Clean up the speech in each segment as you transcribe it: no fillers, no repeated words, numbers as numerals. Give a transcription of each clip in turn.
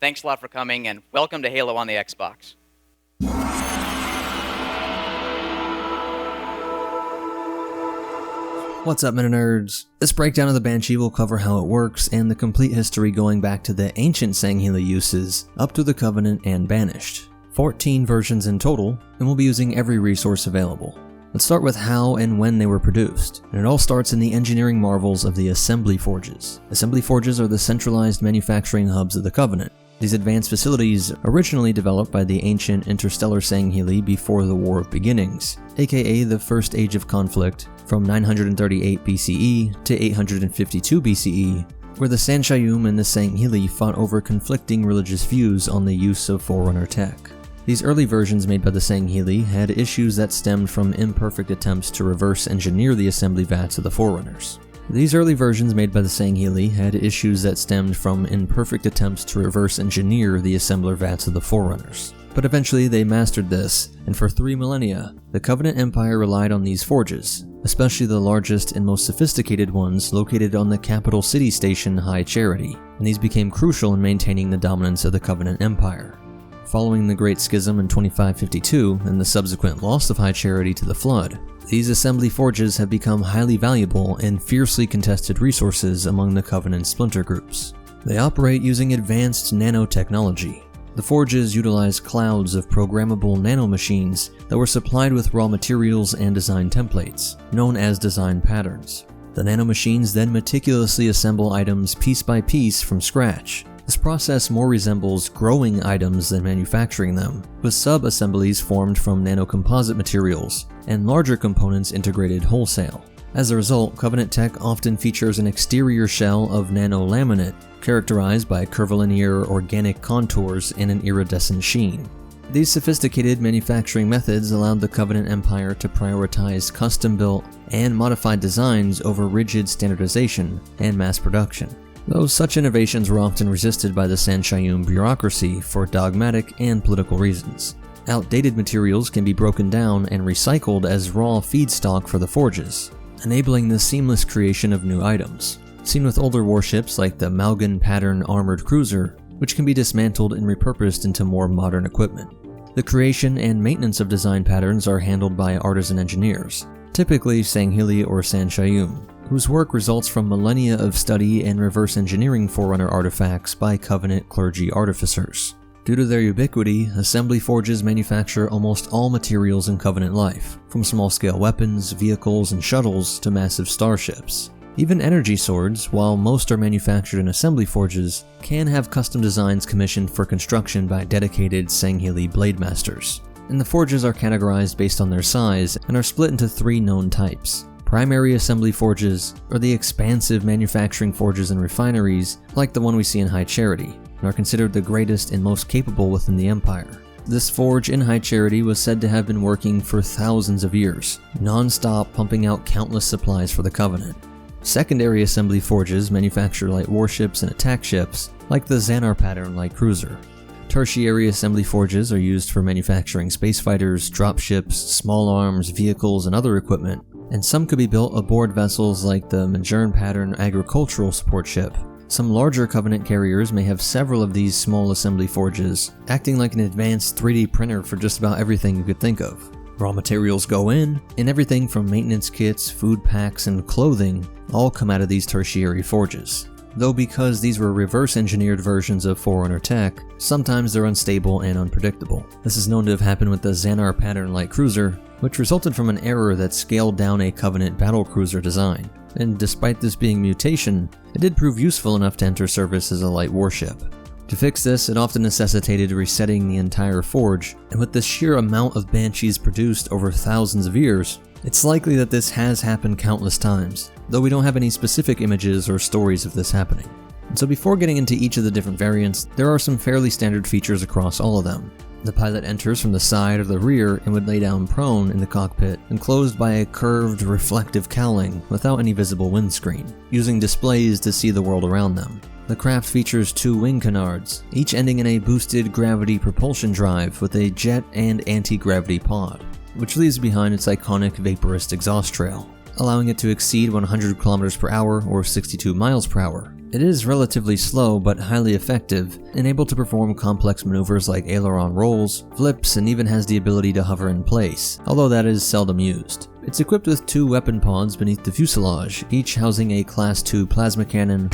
Thanks a lot for coming, and welcome to Halo on the Xbox. What's up, Meta Nerds? This breakdown of the Banshee will cover how it works and the complete history going back to the ancient Sangheli uses up to the Covenant and Banished. 14 versions in total, and we'll be using every resource available. Let's start with how and when they were produced, and it all starts in the engineering marvels of the assembly forges. Assembly forges are the centralized manufacturing hubs of the Covenant. These advanced facilities originally developed by the ancient interstellar Sangheli before the War of Beginnings, aka the First Age of Conflict, from 938 BCE to 852 BCE, where the Sanshayum and the Sangheli fought over conflicting religious views on the use of Forerunner tech. These early versions made by the Sangheli had issues that stemmed from imperfect attempts to reverse engineer the assembly vats of the Forerunners. These early versions made by the Sangheli had issues that stemmed from imperfect attempts to reverse engineer the assembler vats of the Forerunners. But eventually they mastered this, and for 3 millennia, the Covenant Empire relied on these forges, especially the largest and most sophisticated ones located on the capital city station High Charity, and these became crucial in maintaining the dominance of the Covenant Empire. Following the Great Schism in 2552 and the subsequent loss of High Charity to the Flood, these assembly forges have become highly valuable and fiercely contested resources among the Covenant splinter groups. They operate using advanced nanotechnology. The forges utilize clouds of programmable nanomachines that were supplied with raw materials and design templates, known as design patterns. The nanomachines then meticulously assemble items piece by piece from scratch. This process more resembles growing items than manufacturing them, with sub-assemblies formed from nanocomposite materials, and larger components integrated wholesale. As a result, Covenant tech often features an exterior shell of nanolaminate, characterized by curvilinear organic contours and an iridescent sheen. These sophisticated manufacturing methods allowed the Covenant Empire to prioritize custom-built and modified designs over rigid standardization and mass production. Though such innovations were often resisted by the Sanshayum bureaucracy for dogmatic and political reasons. Outdated materials can be broken down and recycled as raw feedstock for the forges, enabling the seamless creation of new items, seen with older warships like the Malgan pattern armored cruiser, which can be dismantled and repurposed into more modern equipment. The creation and maintenance of design patterns are handled by artisan engineers, typically Sangheli or Sanshayum, whose work results from millennia of study and reverse engineering Forerunner artifacts by Covenant clergy artificers. Due to their ubiquity, assembly forges manufacture almost all materials in Covenant life, from small-scale weapons, vehicles, and shuttles to massive starships. Even energy swords, while most are manufactured in assembly forges, can have custom designs commissioned for construction by dedicated Sangheli blade masters. And the forges are categorized based on their size and are split into 3 known types. Primary assembly forges are the expansive manufacturing forges and refineries like the one we see in High Charity, and are considered the greatest and most capable within the Empire. This forge in High Charity was said to have been working for thousands of years, non-stop pumping out countless supplies for the Covenant. Secondary assembly forges manufacture light warships and attack ships, like the Xanar pattern light cruiser. Tertiary assembly forges are used for manufacturing space fighters, dropships, small arms, vehicles, and other equipment, and some could be built aboard vessels like the Majourn pattern agricultural support ship. Some larger Covenant carriers may have several of these small assembly forges, acting like an advanced 3D printer for just about everything you could think of. Raw materials go in, and everything from maintenance kits, food packs, and clothing all come out of these tertiary forges. Though because these were reverse-engineered versions of Forerunner tech, sometimes they're unstable and unpredictable. This is known to have happened with the Xanar pattern light cruiser, which resulted from an error that scaled down a Covenant battlecruiser design. And despite this being mutation, it did prove useful enough to enter service as a light warship. To fix this, it often necessitated resetting the entire forge, and with the sheer amount of Banshees produced over thousands of years, it's likely that this has happened countless times, though we don't have any specific images or stories of this happening. And so before getting into each of the different variants, there are some fairly standard features across all of them. The pilot enters from the side or the rear and would lay down prone in the cockpit, enclosed by a curved, reflective cowling without any visible windscreen, using displays to see the world around them. The craft features 2 wing canards, each ending in a boosted gravity propulsion drive with a jet and anti-gravity pod, which leaves behind its iconic vaporist exhaust trail. allowing it to exceed 100 km per hour or 62 miles per hour. It is relatively slow but highly effective, and able to perform complex maneuvers like aileron rolls, flips, and even has the ability to hover in place, although that is seldom used. It's equipped with 2 weapon pods beneath the fuselage, each housing a Class 2 plasma cannon,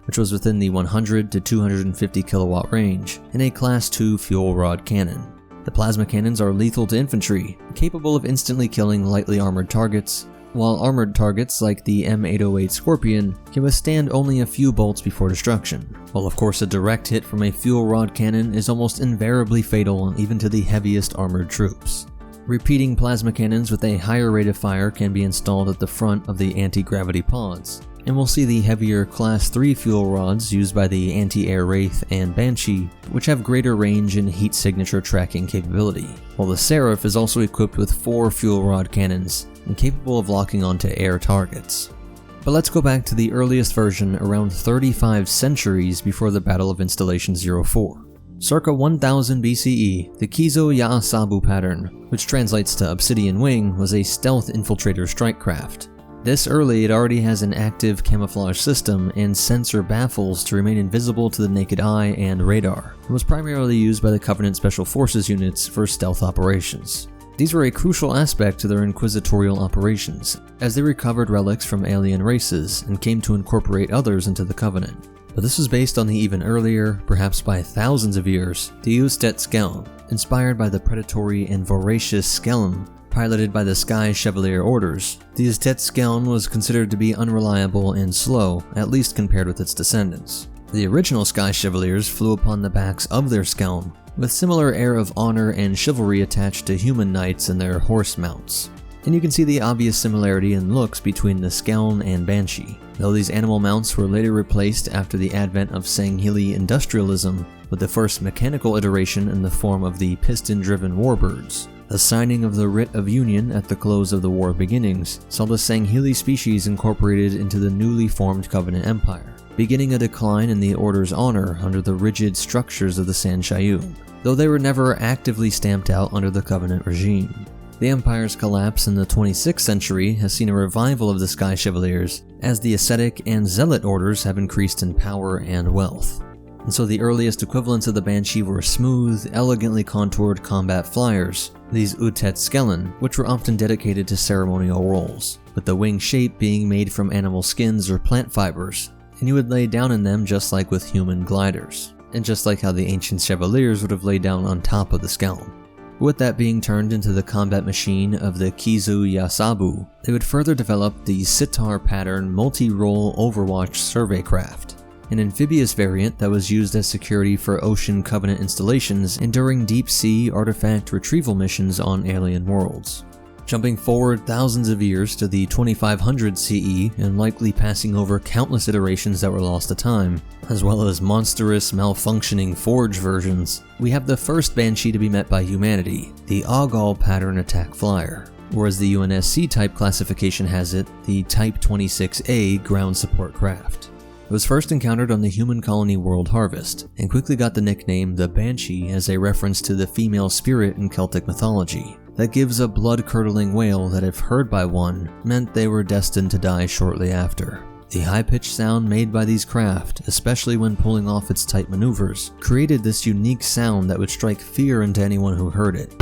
which was within the 100 to 250 kilowatt range, and a Class 2 fuel rod cannon. The plasma cannons are lethal to infantry, capable of instantly killing lightly armored targets, while armored targets like the M808 Scorpion can withstand only a few bolts before destruction, while of course a direct hit from a fuel rod cannon is almost invariably fatal even to the heaviest armored troops. Repeating plasma cannons with a higher rate of fire can be installed at the front of the anti-gravity pods, and we'll see the heavier Class 3 fuel rods used by the Anti-Air Wraith and Banshee, which have greater range and heat signature tracking capability, while the Seraph is also equipped with 4 fuel rod cannons and capable of locking onto air targets. But let's go back to the earliest version around 35 centuries before the Battle of Installation 04. Circa 1000 BCE, the Kizo Yaasabu pattern, which translates to Obsidian Wing, was a stealth infiltrator strike craft. This early, it already has an active camouflage system and sensor baffles to remain invisible to the naked eye and radar, and was primarily used by the Covenant Special Forces units for stealth operations. These were a crucial aspect to their inquisitorial operations, as they recovered relics from alien races and came to incorporate others into the Covenant. But this was based on the even earlier, perhaps by thousands of years, the Ustet Skelm, inspired by the predatory and voracious Skelm piloted by the Sky Chevalier orders. The Ustet Skelm was considered to be unreliable and slow, at least compared with its descendants. The original Sky Chevaliers flew upon the backs of their Skelm, with similar air of honor and chivalry attached to human knights and their horse mounts. And you can see the obvious similarity in looks between the Skelm and Banshee, though these animal mounts were later replaced after the advent of Sangheli industrialism, with the first mechanical iteration in the form of the piston-driven warbirds. The signing of the Writ of Union at the close of the war beginnings saw the Sangheli species incorporated into the newly formed Covenant Empire, beginning a decline in the Order's honor under the rigid structures of the Sanshayun, though they were never actively stamped out under the Covenant regime. The Empire's collapse in the 26th century has seen a revival of the Sky Chevaliers, as the ascetic and zealot orders have increased in power and wealth. And so the earliest equivalents of the Banshee were smooth, elegantly contoured combat flyers, these Utet Skellen, which were often dedicated to ceremonial roles, with the wing shape being made from animal skins or plant fibers, and you would lay down in them just like with human gliders, and just like how the ancient Chevaliers would have laid down on top of the Skellen. With that being turned into the combat machine of the Kizu Yasabu, they would further develop the Sitar pattern multi-role Overwatch survey craft, an amphibious variant that was used as security for Ocean Covenant installations and during deep-sea artifact retrieval missions on alien worlds. Jumping forward thousands of years to the 2500 CE and likely passing over countless iterations that were lost to time, as well as monstrous, malfunctioning Forge versions, we have the first Banshee to be met by humanity, the Ogal pattern attack flyer, or as the UNSC type classification has it, the Type 26A ground support craft. It was first encountered on the human colony World Harvest, and quickly got the nickname the Banshee as a reference to the female spirit in Celtic mythology, that gives a blood-curdling wail that if heard by one, meant they were destined to die shortly after. The high-pitched sound made by these craft, especially when pulling off its tight maneuvers, created this unique sound that would strike fear into anyone who heard it.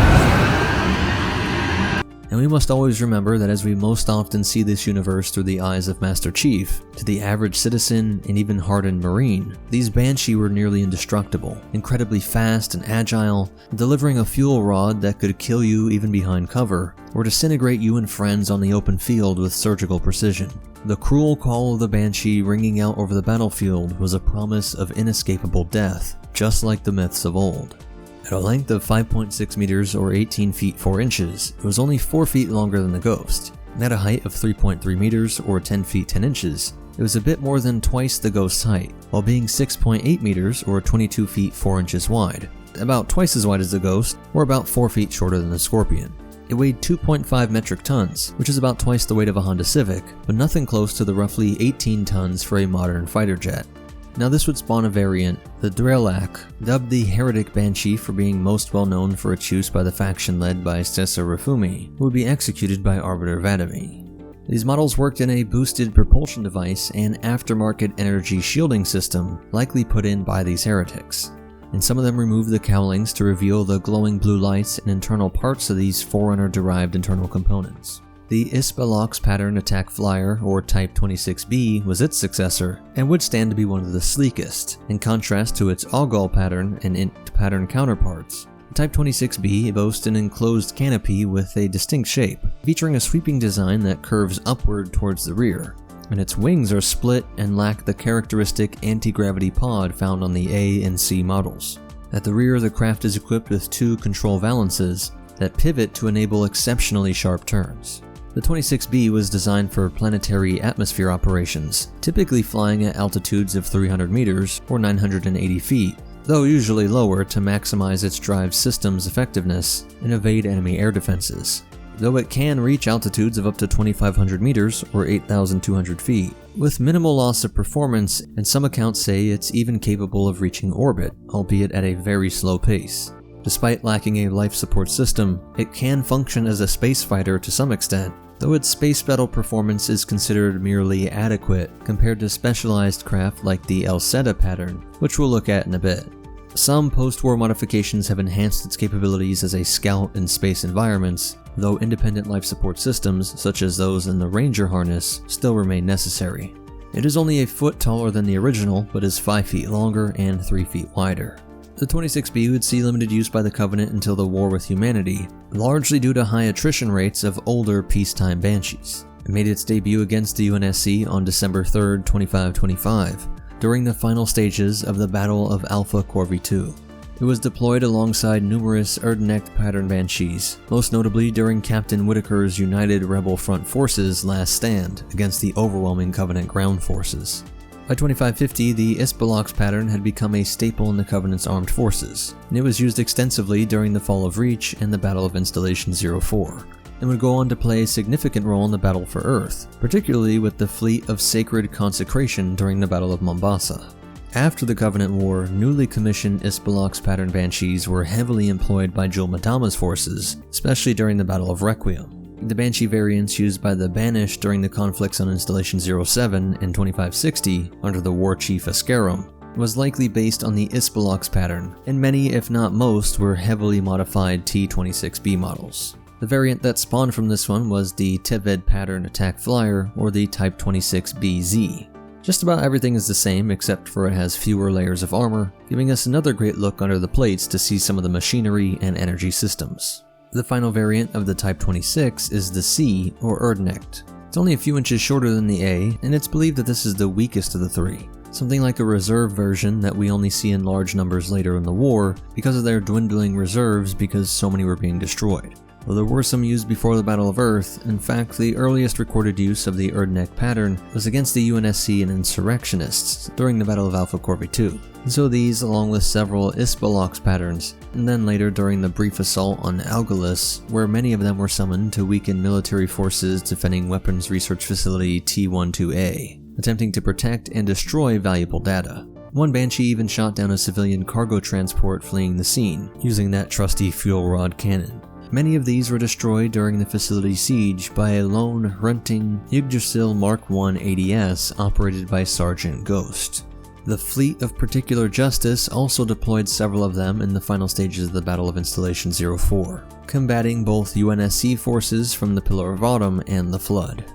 And we must always remember that as we most often see this universe through the eyes of Master Chief, to the average citizen and even hardened Marine, these Banshee were nearly indestructible, incredibly fast and agile, delivering a fuel rod that could kill you even behind cover, or disintegrate you and friends on the open field with surgical precision. The cruel call of the Banshee ringing out over the battlefield was a promise of inescapable death, just like the myths of old. At a length of 5.6 meters or 18 feet 4 inches, it was only 4 feet longer than the Ghost. And at a height of 3.3 meters or 10 feet 10 inches, it was a bit more than twice the Ghost's height, while being 6.8 meters or 22 feet 4 inches wide, about twice as wide as the Ghost, or about 4 feet shorter than the Scorpion. It weighed 2.5 metric tons, which is about twice the weight of a Honda Civic, but nothing close to the roughly 18 tons for a modern fighter jet. Now this would spawn a variant, the Drelak, dubbed the Heretic Banshee for being most well known for its use by the faction led by Stessa Rafumi, who would be executed by Arbiter Vadami. These models worked in a boosted propulsion device and aftermarket energy shielding system likely put in by these heretics, and some of them removed the cowlings to reveal the glowing blue lights and internal parts of these Forerunner-derived internal components. The Ispalox pattern attack flyer, or Type 26B, was its successor, and would stand to be one of the sleekest, in contrast to its Algol pattern and Int pattern counterparts. Type 26B boasts an enclosed canopy with a distinct shape, featuring a sweeping design that curves upward towards the rear, and its wings are split and lack the characteristic anti-gravity pod found on the A and C models. At the rear, the craft is equipped with two control valances that pivot to enable exceptionally sharp turns. The 26B was designed for planetary atmosphere operations, typically flying at altitudes of 300 meters or 980 feet, though usually lower to maximize its drive system's effectiveness and evade enemy air defenses, though it can reach altitudes of up to 2,500 meters or 8,200 feet, with minimal loss of performance, and some accounts say it's even capable of reaching orbit, albeit at a very slow pace. Despite lacking a life support system, it can function as a space fighter to some extent, though its space battle performance is considered merely adequate compared to specialized craft like the Elseda pattern, which we'll look at in a bit. Some post-war modifications have enhanced its capabilities as a scout in space environments, though independent life support systems, such as those in the Ranger harness, still remain necessary. It is only a foot taller than the original, but is 5 feet longer and 3 feet wider. The 26B would see limited use by the Covenant until the War with Humanity, largely due to high attrition rates of older peacetime Banshees. It made its debut against the UNSC on December 3, 2525, during the final stages of the Battle of Alpha Corvi II. It was deployed alongside numerous Erdnecht pattern Banshees, most notably during Captain Whitaker's United Rebel Front Forces' last stand against the overwhelming Covenant ground forces. By 2550, the Ispalox pattern had become a staple in the Covenant's armed forces, and it was used extensively during the Fall of Reach and the Battle of Installation 04, and would go on to play a significant role in the Battle for Earth, particularly with the Fleet of Sacred Consecration during the Battle of Mombasa. After the Covenant War, newly commissioned Ispalox pattern Banshees were heavily employed by Jul 'Madame's forces, especially during the Battle of Requiem. The Banshee variants used by the Banished during the conflicts on Installation 07 and 2560 under the War Chief Ascarum was likely based on the Ispalox pattern, and many, if not most, were heavily modified T-26B models. The variant that spawned from this one was the Teved pattern attack flyer, or the Type 26BZ. Just about everything is the same except for it has fewer layers of armor, giving us another great look under the plates to see some of the machinery and energy systems. The final variant of the Type 26 is the C, or Erdnecht. It's only a few inches shorter than the A, and it's believed that this is the weakest of the three, something like a reserve version that we only see in large numbers later in the war because of their dwindling reserves because so many were being destroyed. Though there were some used before the Battle of Earth, in fact the earliest recorded use of the Erdnecht pattern was against the UNSC and insurrectionists during the Battle of Alpha Corvi II. So these, along with several Ispalox patterns, and then later during the brief assault on Algolus, where many of them were summoned to weaken military forces defending weapons research facility T-12A, attempting to protect and destroy valuable data. One Banshee even shot down a civilian cargo transport fleeing the scene, using that trusty fuel rod cannon. Many of these were destroyed during the facility siege by a lone, hunting Yggdrasil Mark I ADS operated by Sergeant Ghost. The Fleet of Particular Justice also deployed several of them in the final stages of the Battle of Installation 04, combating both UNSC forces from the Pillar of Autumn and the Flood.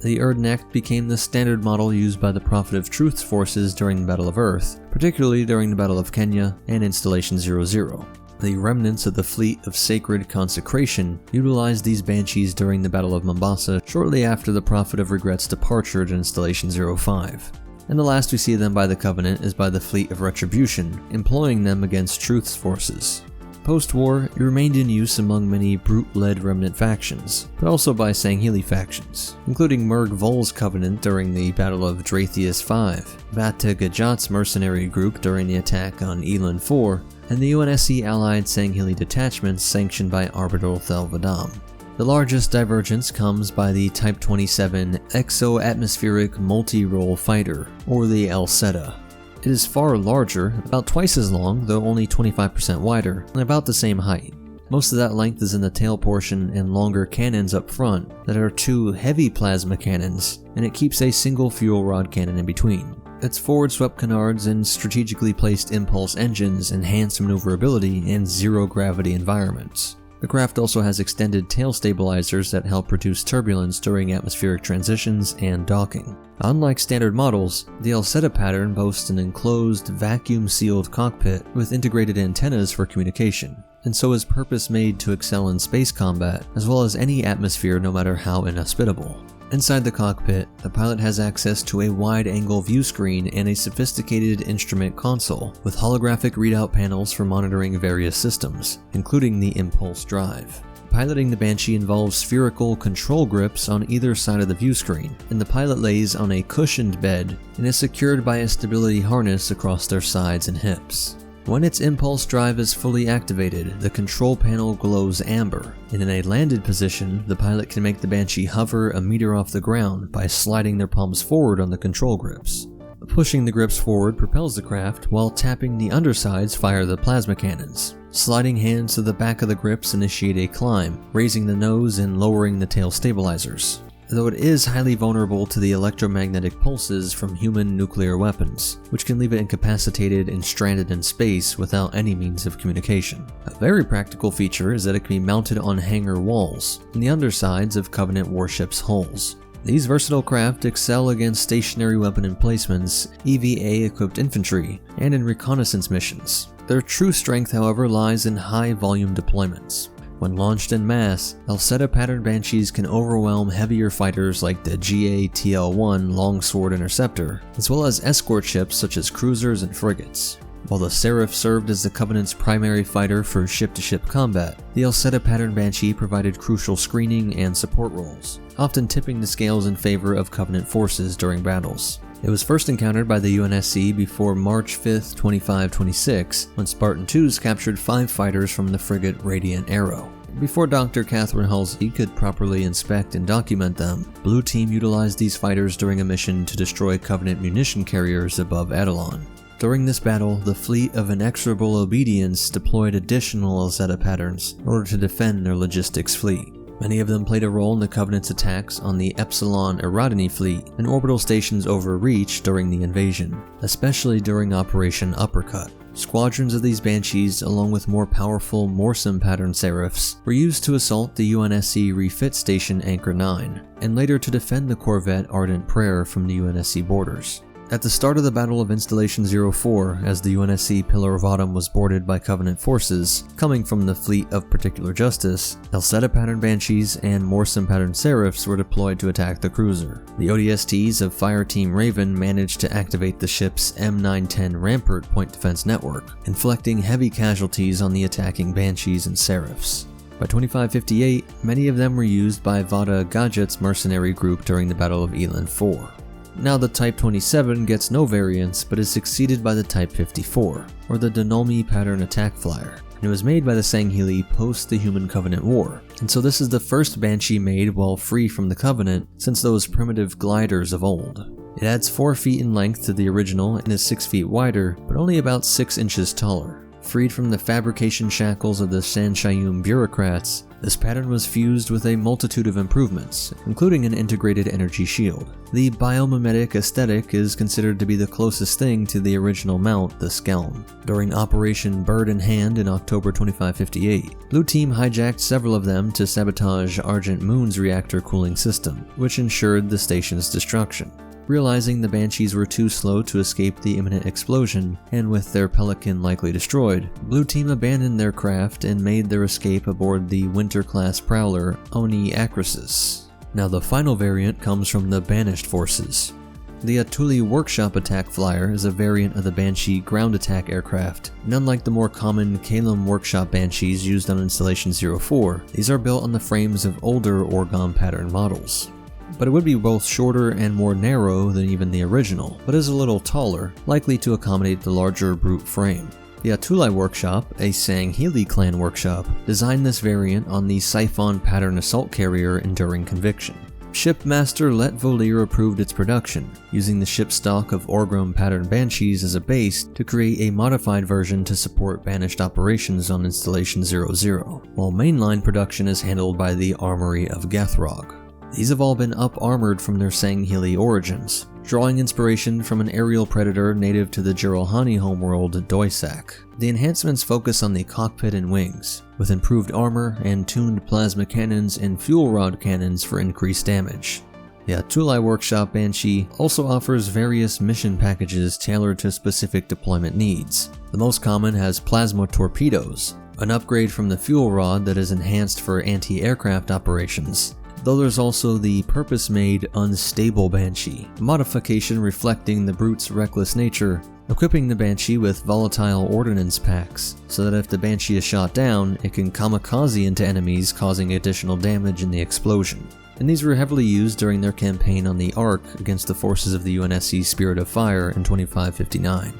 The Erdnecht became the standard model used by the Prophet of Truth's forces during the Battle of Earth, particularly during the Battle of Kenya and Installation 00. The remnants of the Fleet of Sacred Consecration utilized these Banshees during the Battle of Mombasa shortly after the Prophet of Regret's departure at Installation 05. And the last we see them by the Covenant is by the Fleet of Retribution, employing them against Truth's forces. Post-war, it remained in use among many Brute-led remnant factions, but also by Sangheli factions, including Murg Vol's Covenant during the Battle of Dratheus V, Bata Gajat's mercenary group during the attack on Elan 4, and the UNSC-allied Sangheli detachments sanctioned by Arbiter Thel 'Vadam. The largest divergence comes by the Type 27 Exo-Atmospheric Multi-Role Fighter, or the Elseda. It is far larger, about twice as long, though only 25% wider, and about the same height. Most of that length is in the tail portion and longer cannons up front that are two heavy plasma cannons, and it keeps a single fuel rod cannon in between. Its forward-swept canards and strategically placed impulse engines enhance maneuverability in zero-gravity environments. The craft also has extended tail stabilizers that help reduce turbulence during atmospheric transitions and docking. Unlike standard models, the Alceta pattern boasts an enclosed, vacuum-sealed cockpit with integrated antennas for communication, and so is purpose-made to excel in space combat, as well as any atmosphere no matter how inhospitable. Inside the cockpit, the pilot has access to a wide-angle view screen and a sophisticated instrument console, with holographic readout panels for monitoring various systems, including the impulse drive. Piloting the Banshee involves spherical control grips on either side of the view screen, and the pilot lays on a cushioned bed and is secured by a stability harness across their sides and hips. When its impulse drive is fully activated, the control panel glows amber, and in a landed position, the pilot can make the Banshee hover a meter off the ground by sliding their palms forward on the control grips. Pushing the grips forward propels the craft, while tapping the undersides fire the plasma cannons. Sliding hands to the back of the grips initiate a climb, raising the nose and lowering the tail stabilizers, though it is highly vulnerable to the electromagnetic pulses from human nuclear weapons, which can leave it incapacitated and stranded in space without any means of communication. A very practical feature is that it can be mounted on hangar walls, in the undersides of Covenant warships' hulls. These versatile craft excel against stationary weapon emplacements, EVA-equipped infantry, and in reconnaissance missions. Their true strength, however, lies in high-volume deployments. When launched en masse, Alceta pattern Banshees can overwhelm heavier fighters like the GA-TL-1 Longsword Interceptor, as well as escort ships such as cruisers and frigates. While the Seraph served as the Covenant's primary fighter for ship-to-ship combat, the Alceta pattern Banshee provided crucial screening and support roles, often tipping the scales in favor of Covenant forces during battles. It was first encountered by the UNSC before March 5, 2526, when Spartan IIs captured 5 fighters from the frigate Radiant Arrow. Before Dr. Catherine Halsey could properly inspect and document them, Blue Team utilized these fighters during a mission to destroy Covenant munition carriers above Adelon. During this battle, the fleet of Inexorable Obedience deployed additional Alceta patterns in order to defend their logistics fleet. Many of them played a role in the Covenant's attacks on the Epsilon Eridani fleet and orbital stations over Reach during the invasion, especially during Operation Uppercut. Squadrons of these Banshees, along with more powerful Morsum pattern Seraphs, were used to assault the UNSC refit station Anchor 9, and later to defend the corvette Ardent Prayer from the UNSC borders. At the start of the Battle of Installation 04, as the UNSC Pillar of Autumn was boarded by Covenant forces, coming from the Fleet of Particular Justice, Alceta pattern Banshees and Morsum pattern Seraphs were deployed to attack the cruiser. The ODSTs of Fireteam Raven managed to activate the ship's M910 Rampart point defense network, inflicting heavy casualties on the attacking Banshees and Seraphs. By 2558, many of them were used by Vada Gadget's mercenary group during the Battle of Elan 4. Now the Type 27 gets no variants, but is succeeded by the Type 54, or the Donolmi pattern attack flyer, and it was made by the Sangheli post the Human Covenant War, and so this is the first Banshee made while free from the Covenant since those primitive gliders of old. It adds 4 feet in length to the original and is 6 feet wider, but only about 6 inches taller. Freed from the fabrication shackles of the Sanshayum bureaucrats, this pattern was fused with a multitude of improvements, including an integrated energy shield. The biomimetic aesthetic is considered to be the closest thing to the original mount, the Skelm. During Operation Bird in Hand in October 2558, Blue Team hijacked several of them to sabotage Argent Moon's reactor cooling system, which ensured the station's destruction. Realizing the Banshees were too slow to escape the imminent explosion, and with their Pelican likely destroyed, Blue Team abandoned their craft and made their escape aboard the Winter-class prowler Oni Acrisis. Now the final variant comes from the Banished forces. The Atuli Workshop Attack Flyer is a variant of the Banshee ground attack aircraft, and unlike the more common Kalum Workshop Banshees used on Installation 04, these are built on the frames of older Orgone pattern models. But it would be both shorter and more narrow than even the original, but is a little taller, likely to accommodate the larger brute frame. The Atuli Workshop, a Sangheli clan workshop, designed this variant on the Siphon pattern assault carrier Enduring Conviction. Shipmaster Let Voliere approved its production, using the ship stock of Orgrim pattern Banshees as a base to create a modified version to support banished operations on Installation 00, while mainline production is handled by the Armory of Gathrog. These have all been up-armored from their Sangheli origins, drawing inspiration from an aerial predator native to the Jiralhani homeworld Doisak. The enhancements focus on the cockpit and wings, with improved armor and tuned plasma cannons and fuel rod cannons for increased damage. The Atulai Workshop Banshee also offers various mission packages tailored to specific deployment needs. The most common has plasma torpedoes, an upgrade from the fuel rod that is enhanced for anti-aircraft operations, though there's also the purpose-made Unstable Banshee, a modification reflecting the brute's reckless nature, equipping the Banshee with volatile ordnance packs, so that if the Banshee is shot down, it can kamikaze into enemies, causing additional damage in the explosion. And these were heavily used during their campaign on the Ark against the forces of the UNSC Spirit of Fire in 2559.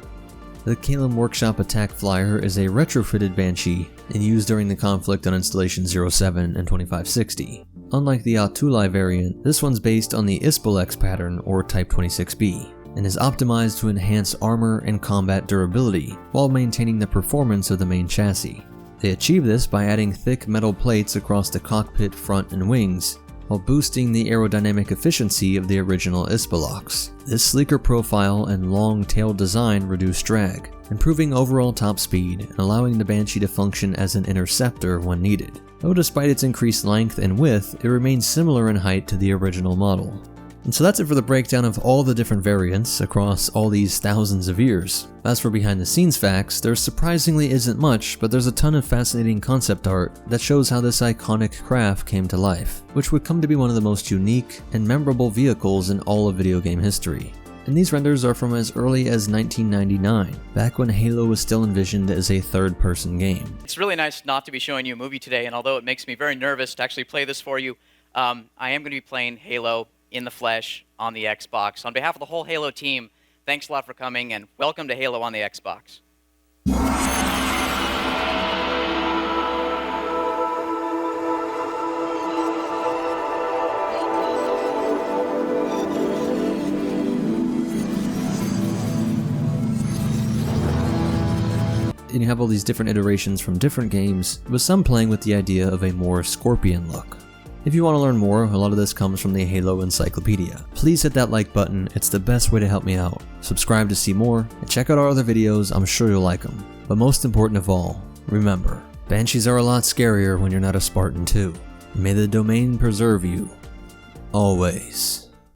The Kalem Workshop Attack Flyer is a retrofitted Banshee and used during the conflict on Installation 07 and 2560. Unlike the Atulai variant, this one's based on the Ispelex pattern or Type 26B, and is optimized to enhance armor and combat durability while maintaining the performance of the main chassis. They achieve this by adding thick metal plates across the cockpit, front, and wings, while boosting the aerodynamic efficiency of the original Ispelex. This sleeker profile and long tail design reduce drag, improving overall top speed and allowing the Banshee to function as an interceptor when needed. Though despite its increased length and width, it remains similar in height to the original model. And so that's it for the breakdown of all the different variants across all these thousands of years. As for behind the scenes facts, there surprisingly isn't much, but there's a ton of fascinating concept art that shows how this iconic craft came to life, which would come to be one of the most unique and memorable vehicles in all of video game history. And these renders are from as early as 1999, back when Halo was still envisioned as a third-person game. It's really nice not to be showing you a movie today, and although it makes me very nervous to actually play this for you, I am going to be playing Halo in the flesh on the Xbox. On behalf of the whole Halo team, thanks a lot for coming, and welcome to Halo on the Xbox. And you have all these different iterations from different games, with some playing with the idea of a more Scorpion look. If you want to learn more, a lot of this comes from the Halo Encyclopedia. Please hit that like button, it's the best way to help me out. Subscribe to see more, and check out our other videos, I'm sure you'll like them. But most important of all, remember, Banshees are a lot scarier when you're not a Spartan too. May the domain preserve you. Always.